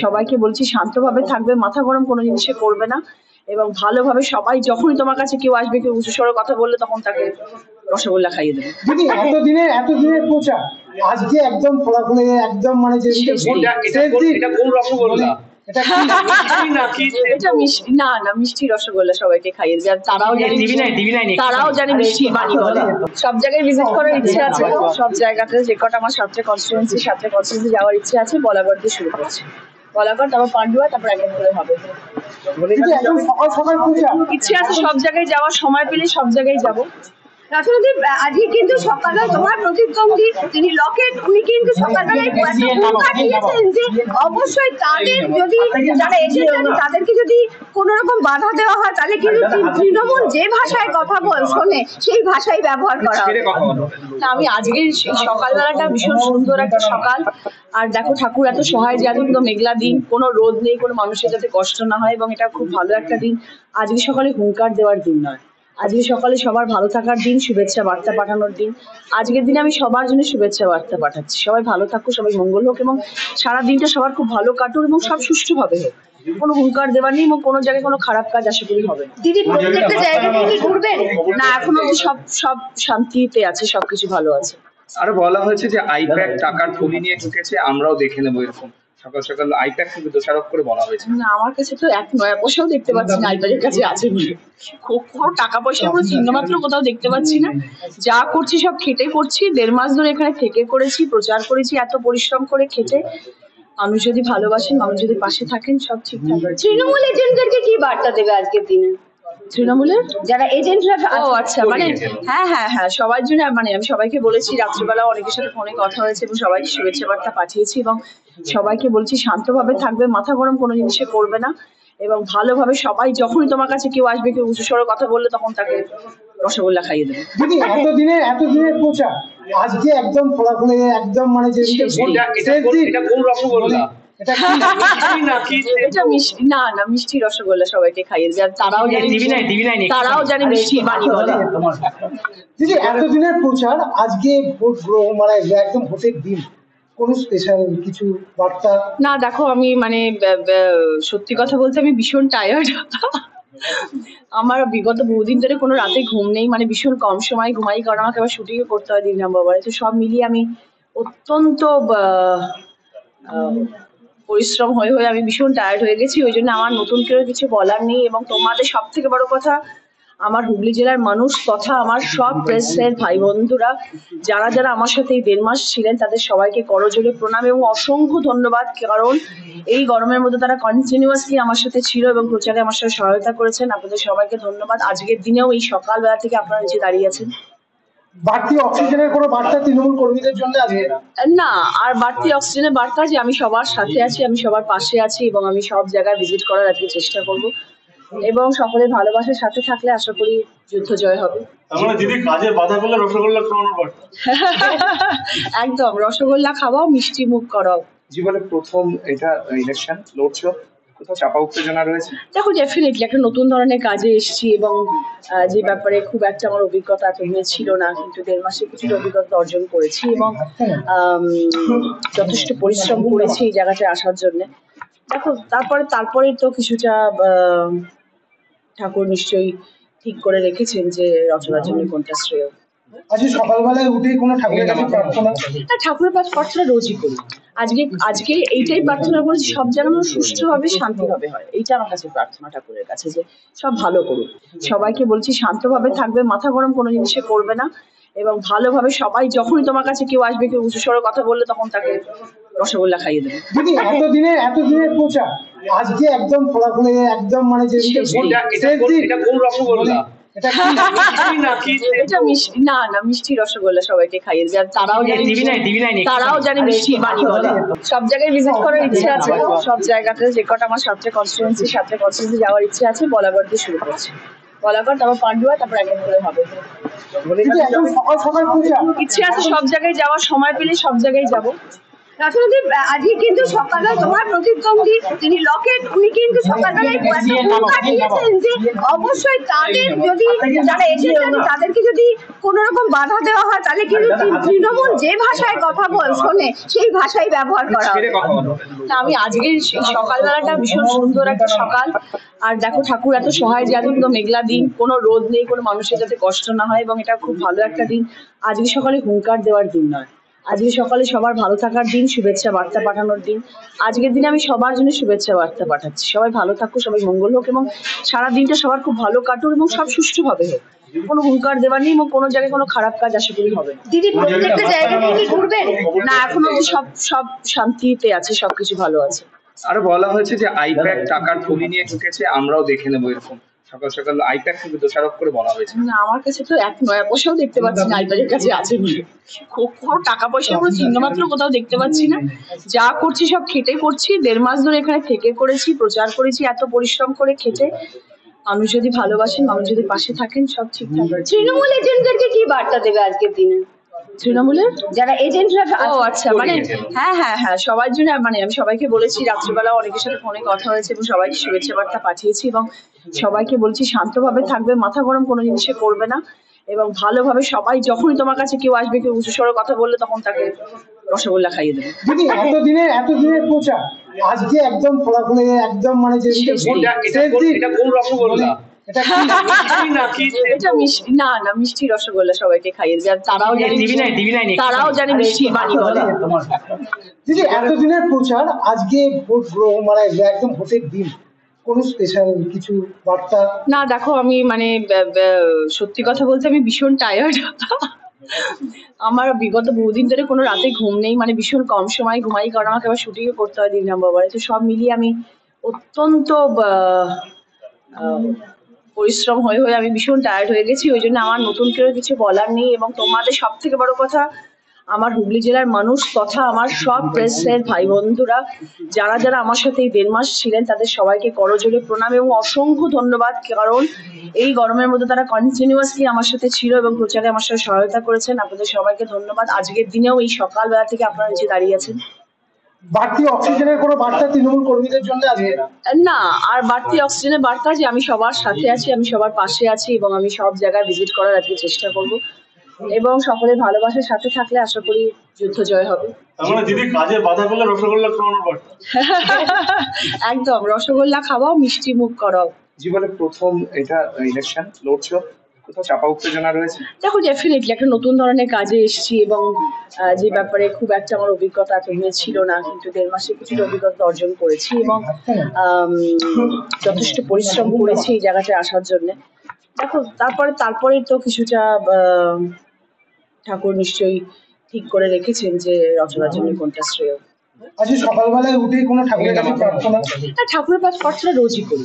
সবাইকে বলছি শান্তভাবে থাকবে, মাথা গরম কোনো জিনিসে করবে না এবং ভালোভাবে সবাই যখনই তোমার কাছে কেউ আসবে, কেউ উঁচু স্বরে কথা বললে তখন তাকে রসগোল্লা খাইয়ে দেবে। দিদি এতদিনের প্রচার আজকে একদম ফলাফলে একদম মানে যে এটা কোন রসগোল্লা? এটা কি এটা মিষ্টি না, মিষ্টি রসগোল্লা সবাইকে খাইয়ে দেবে। আর তারাও জানে মিষ্টি বাণী বলে। সব জায়গায় ভিজিট করার ইচ্ছে আছে, সব জায়গাতে যে কটা আমার সাতটা কনস্টিটুয়েন্সি যাওয়ার ইচ্ছে আছে। বলাগড় দিয়ে শুরু করছি, বলাগড়, তারপর পান্ডুয়া, তারপর এক এক করে হবে। একদম সকাল সকাল প্রচার ইচ্ছে আছে সব জায়গায় যাওয়ার, সময় পেলে সব জায়গায় যাবো। রাজনদীপ, আজকে কিন্তু সকালবেলা তোমার প্রতিদ্বন্দ্বী তিনি লকেট, উনি কিন্তু সকালবেলায় দিয়েছেন যে অবশ্যই তাদের যদি যারা এসেছেন তাদেরকে যদি কোন রকম বাধা দেওয়া হয় তাহলে কিন্তু তৃণমূল যে ভাষায় কথা শোনে সেই ভাষাই ব্যবহার করা হবে। আমি আজকের সকালবেলাটা ভীষণ সুন্দর একটা সকাল। আর দেখো, ঠাকুর এত সহায় যে আজকে পুরো মেঘলা দিন, কোনো রোদ নেই, কোনো মানুষের যাতে কষ্ট না হয়, এবং এটা খুব ভালো একটা দিন। আজকে সকালে হুঙ্কার দেওয়ার দিন নয়, আজকে সকালে সবার ভালো থাকার দিন, শুভেচ্ছা বার্তা পাঠানোর দিন। আজকের দিনে আমি সবার জন্য শুভেচ্ছা বার্তা পাঠাচ্ছি। সবাই ভালো থাকুক, সবাই মঙ্গল হোক এবং সারা দিনটা সবার খুব ভালো কাটুক এবং সব সুষ্ঠুভাবে হোক। কোনো হুঙ্কার দেওয়ার নেই এবং কোনো জায়গায় কোনো খারাপ কাজ আশা করি হবে না। দিদি, প্রত্যেকটা জায়গাতে কি ঘুরবেন? না, এখনো সব সব শান্তিতে আছে, সবকিছু ভালো আছে। আরো বলা হয়েছে যে আইপ্যাক টাকার থলি নিয়ে ঢুকেছে, আমরাও দেখে নেবো, এরকম সকাল সকাল আইপ্যাক কিন্তু দোষারোপ করে বলা হয়েছে। না, আমার কাছে তো এক নয়া পয়সাও দেখতে পাচ্ছি না আইপ্যাকের কাছে আছে বলে। কোনো টাকা পয়সার কোনো চিহ্ন মাত্র কোথাও দেখতে পাচ্ছি না। যা করছি সব খেটে করছি, 1.5 মাস ধরে এখানে থেকে করেছি, প্রচার করেছি এত পরিশ্রম করে খেটে। মানুষ যদি ভালোবাসেন, মানুষ যদি পাশে থাকেন, সব ঠিকঠাক আছে। তৃণমূল এজেন্টদেরকে কি বার্তা দেবে আজকের দিনে? তৃণমূলের যারা এজেন্টরা, ও আচ্ছা, মানে হ্যাঁ সবার জন্য, মানে আমি সবাইকে বলেছি, রাত্রিবেলা অনেকের সাথে ফোনে কথা হয়েছে এবং সবাইকে শুভেচ্ছা বার্তা পাঠিয়েছি এবং সবাইকে বলছি শান্তভাবে থাকবে, মাথা গরম কোনো জিনিসে করবে না এবং ভালোভাবে সবাই যখনই তোমার কাছে কেউ আসবে, কেউ উঁচু স্বরে কথা বললে তখন তাকে রসগোল্লা খাইয়ে দেবে। দিদি এতদিনের প্রচার আজকে একদম ফলাফলে একদম মানে যে এটা কোন রসগোল্লা? এটা মিষ্টি না, মিষ্টি রসগোল্লা সবাইকে খাইয়ে দেবে। আর তারাও জানে মিষ্টি বাণী বলে। দিদি, এতদিনের প্রচার আজকে ভোট গ্রহণ মানে একদম ভোটের দিন, কোন স্পেশাল কিছু বার্তা? না দেখো, আমি মানে সত্যি কথা বলতে আমি ভীষণ টায়ার্ড। আমার বিগত বহুদিন ধরে কোনো রাতে ঘুম নেই, মানে ভীষণ কম সময় ঘুমাই, কারণ আমাকে আবার শুটিং করতে হয় 3 নম্বরে। তো সব মিলিয়ে আমি অত্যন্ত পরিশ্রম হয়ে আমি ভীষণ টায়ার্ড হয়ে গেছি। ওই জন্য আমার নতুন করে কিছু বলার নেই এবং তোমাদের সব থেকে বড় কথা, আমার হুগলি জেলার মানুষ তথা আমার সব প্রেসের ভাই বন্ধুরা যারা যারা আমার সাথে এই 1.5 মাস ছিলেন, তাদের সবাইকে করজোড়ে প্রণাম এবং অসংখ্য ধন্যবাদ। কারণ এই গরমের মধ্যে তারা কন্টিনিউয়াসলি আমার সাথে ছিল এবং প্রচারে আমার সাথে সহায়তা করেছেন। আপনাদের সবাইকে ধন্যবাদ। আজকের দিনেও এই সকালবেলা থেকে আপনারা নিচে দাঁড়িয়ে আছেন। বাড়তি অক্সিজেনের কোনো বার্তা তৃণমূল কর্মীদের জন্য আজকে? না, আর বাড়তি অক্সিজেনের বার্তা যে আমি সবার সাথে আছি, আমি সবার পাশে আছি এবং আমি সব জায়গায় ভিজিট করার আজকে চেষ্টা করব এবং সকলের ভালোবাসার সাথে থাকলে আশা করি যুদ্ধ জয় হবে। একদম রসগোল্লা খাওয়াও, মিষ্টি মুখ করাও। জীবনে প্রথম এটা ইলেকশন লড়ছো, কোথাও চাপা উত্তেজনা রয়েছে? দেখো, ডেফিনেটলি একটা নতুন ধরনের কাজে এসেছি এবং যে ব্যাপারে খুব একটা আমার অভিজ্ঞতা এতদিনে ছিল না, কিন্তু 1.5 মাসে কিছুটা অভিজ্ঞতা অর্জন করেছি এবং যথেষ্ট পরিশ্রম করেছি এই জায়গাটায় আসার জন্য। দেখো, তারপরে তো কিছুটা ঠাকুর নিশ্চয়ই ঠিক করে রেখেছেন যে রচনার জন্য কোনটা শ্রেয়। আজকে সকালবেলায় উঠে কোনো ঠাকুরের কাছে প্রার্থনা? ঠাকুরের প্রার্থনা রোজই করি। আজকে এইটাই প্রার্থনা করেছি, সব যেন সুষ্ঠুভাবে শান্তিভাবে হয়। এইটা আমার কাছে প্রার্থনা ঠাকুরের কাছে, যে সব ভালো করুক। সবাইকে বলছি শান্তভাবে থাকবে, মাথা গরম কোনো জিনিসে করবে না এবং ভালোভাবে সবাই যখনই তোমার কাছে কেউ আসবে, কেউ উঁচু স্বরে কথা বললে তখন তাকে রসগোল্লা খাইয়ে দেবে। দিদি, এতদিনের প্রচার আজকে একদম ফলাফলে একদম মানে যে এটা কোন রসগোল্লা? এটা মিষ্টি না, মিষ্টি রসগোল্লা সবাইকে খাইয়ে দেবে। আর তারাও জানে মিষ্টি বাণী বলে। সব জায়গায় ভিজিট করার ইচ্ছে আছে, সব জায়গাতে যে কটা আমার সাতটা কনস্টিটুয়েন্সি যাওয়ার ইচ্ছে আছে। বলাগড় দিয়ে শুরু করছি, বলাগড়, তারপর পান্ডুয়া, তারপর এক এক করে হবে। একদম সকাল সকাল প্রচার ইচ্ছে আছে সব জায়গায় যাওয়ার, সময় পেলে সব জায়গায় যাবো। রাজনদীপ আজকে কিন্তু সকালবেলা তোমার প্রতিদ্বন্দ্বী তিনি লকেট উনি কিন্তু সকালবেলায় দিয়েছেন যে অবশ্যই তাদের যদি যারা এসেছেন তাদেরকে যদি কোনো রকম বাধা দেওয়া হয় তাহলে কিন্তু তৃণমূল যে ভাষায় কথা শোনে সেই ভাষাই ব্যবহার করা হবে। ছেড়ে কথা বলো। না, আমি আজকের সকালবেলাটা ভীষণ সুন্দর একটা সকাল। আর দেখো ঠাকুর এত সহায় যে আজকে পুরো মেঘলা দিন, কোনো রোদ নেই, কোনো মানুষের যাতে কষ্ট না হয়, এবং এটা খুব ভালো একটা দিন। আজকে সকালে হুঙ্কার দেওয়ার দিন নয়, আজকে সকালে সবার ভালো থাকার দিন, শুভেচ্ছা বার্তা পাঠানোর দিন। আজকের দিনে আমি সবার জন্য শুভেচ্ছা বার্তা পাঠাচ্ছি, সবাই ভালো থাকুক, সবাই মঙ্গল হোক, এবং সারা দিনটা সবার খুব ভালো কাটুক এবং সব সুষ্ঠুভাবে হোক। কোনো হুঙ্কার দেওয়ার নেই এবং কোনো জায়গায় কোনো খারাপ কাজ আশা করি হবে না। দিদি প্রত্যেকটা জায়গাতে কি ঘুরবেন? না, এখন অব্দি সব সব শান্তিতে আছে, সবকিছু ভালো আছে। আরো বলা হয়েছে যে আইপ্যাক টাকার থলি নিয়ে ঢুকেছে, আমরাও দেখে নেবো এরকম সকাল সকাল আইপ্যাক থেকে দোষারোপ করে বলা হয়েছে। না, আমার কাছে তো এক নয়া পয়সাও দেখতে পাচ্ছি না আইপ্যাডের কাছে আছে বলে। কোনো টাকা পয়সার কোনো চিহ্ন মাত্র কোথাও দেখতে পাচ্ছি না। যা করছি সব খেটে করছি, 1.5 মাস ধরে এখানে থেকে করেছি, প্রচার করেছি, এত পরিশ্রম করে খেটে। মানুষ যদি ভালোবাসেন, মানুষ যদি পাশে থাকেন, সব ঠিকঠাক আছে। তৃণমূল এজেন্টদেরকে কি বার্তা দেবে আজকের দিনে? তৃণমূলের যারা এজেন্টরা ও আচ্ছা, মানে হ্যাঁ সবার জন্য, মানে আমি সবাইকে বলেছি, রাত্রিবেলা অনেকের সাথে ফোনে কথা হয়েছে এবং সবাইকে শুভেচ্ছা বার্তা পাঠিয়েছি, এবং সবাইকে বলছি শান্তভাবে থাকবে, মাথা গরম কোনো জিনিসে করবে না, এবং ভালোভাবে সবাই, যখনই তোমার কাছে কেউ আসবে, কেউ উঁচু স্বরে কথা বললে, তখন তাকে রসগোল্লা খাইয়ে দেবে। দিদি এতদিনের প্রচার আজকে একদম ফলাফলে একদম মানে যে এটা কোন রসগোল্লা? এটা কি? এটা মিষ্টি, না মিষ্টি রসগোল্লা সবাইকে খাইয়ে দেবে, আর তারাও তারাও জানে মিষ্টি বাণী বলে। দিদি এতদিনের প্রচার আজকে ভোট গ্রহণ মানে একদম ভোটের দিন, কোন স্পেশাল কিছু বার্তা? না দেখো, আমি মানে সত্যি কথা বলতে আমি ভীষণ টায়ার্ড। আমার বিগত বহুদিন ধরে কোনো রাতে ঘুম নেই, মানে ভীষণ কম সময় ঘুমাই, কারণ আমাকে আবার শুটিংও করতে হয় 3 নম্বরে। তো সব মিলিয়ে আমি অত্যন্ত পরিশ্রম হয়ে আমি ভীষণ টায়ার্ড হয়ে গেছি। ওই জন্য আমার নতুন করে কিছু বলার নেই, এবং তোমাদের সব থেকে বড় কথা, আমার হুগলি জেলার মানুষ তথা আমার সব প্রেসের ভাই বন্ধুরা যারা যারা আমার সাথে এই 1.5 মাস ছিলেন, তাদের সবাইকে করজোড়ে প্রণাম এবং অসংখ্য ধন্যবাদ, কারণ এই গরমের মধ্যে তারা কন্টিনিউয়াসলি আমার সাথে ছিল এবং প্রচারে আমার সাথে সহায়তা করেছেন। আপনাদের সবাইকে ধন্যবাদ। আজকের দিনেও এই সকালবেলা থেকে আপনারা নিচে দাঁড়িয়ে আছেন। বাড়তি অক্সিজেনের কোনো বার্তা তৃণমূল কর্মীদের জন্য আজকে? না, আর বাড়তি অক্সিজেনের বার্তা যে আমি সবার সাথে আছি, আমি সবার পাশে আছি, এবং আমি সব জায়গায় ভিজিট করার আজকে চেষ্টা করব, এবং সকলের ভালোবাসার সাথে থাকলে আশা করি যুদ্ধ জয় হবে। তাহলে দিদি কাজে বাধা করলে রসগোল্লা খাওয়ানোর বার্তা। একদম, রসগোল্লা খাওয়াও, মিষ্টি মুখ করাও। জীবনে প্রথম এটা ইলেকশন লড়ছো, কোথাও চাপা উত্তেজনা রয়েছে? দেখো, ডেফিনেটলি একটা নতুন ধরনের কাজে এসেছি, এবং যে ব্যাপারে খুব একটা আমার অভিজ্ঞতা এতদিনে ছিল না, কিন্তু 1.5 মাসে কিছুটা অভিজ্ঞতা অর্জন করেছি, এবং যথেষ্ট পরিশ্রম করেছি এই জায়গাটায় আসার জন্য। দেখো, তারপরে তো কিছুটা ঠাকুর নিশ্চয়ই ঠিক করে রেখেছেন যে রচনার জন্য কোনটা শ্রেয়। আজকে সকালবেলায় উঠেই কোনো ঠাকুরের কাছে প্রার্থনা? ঠাকুরের প্রার্থনা রোজই করি।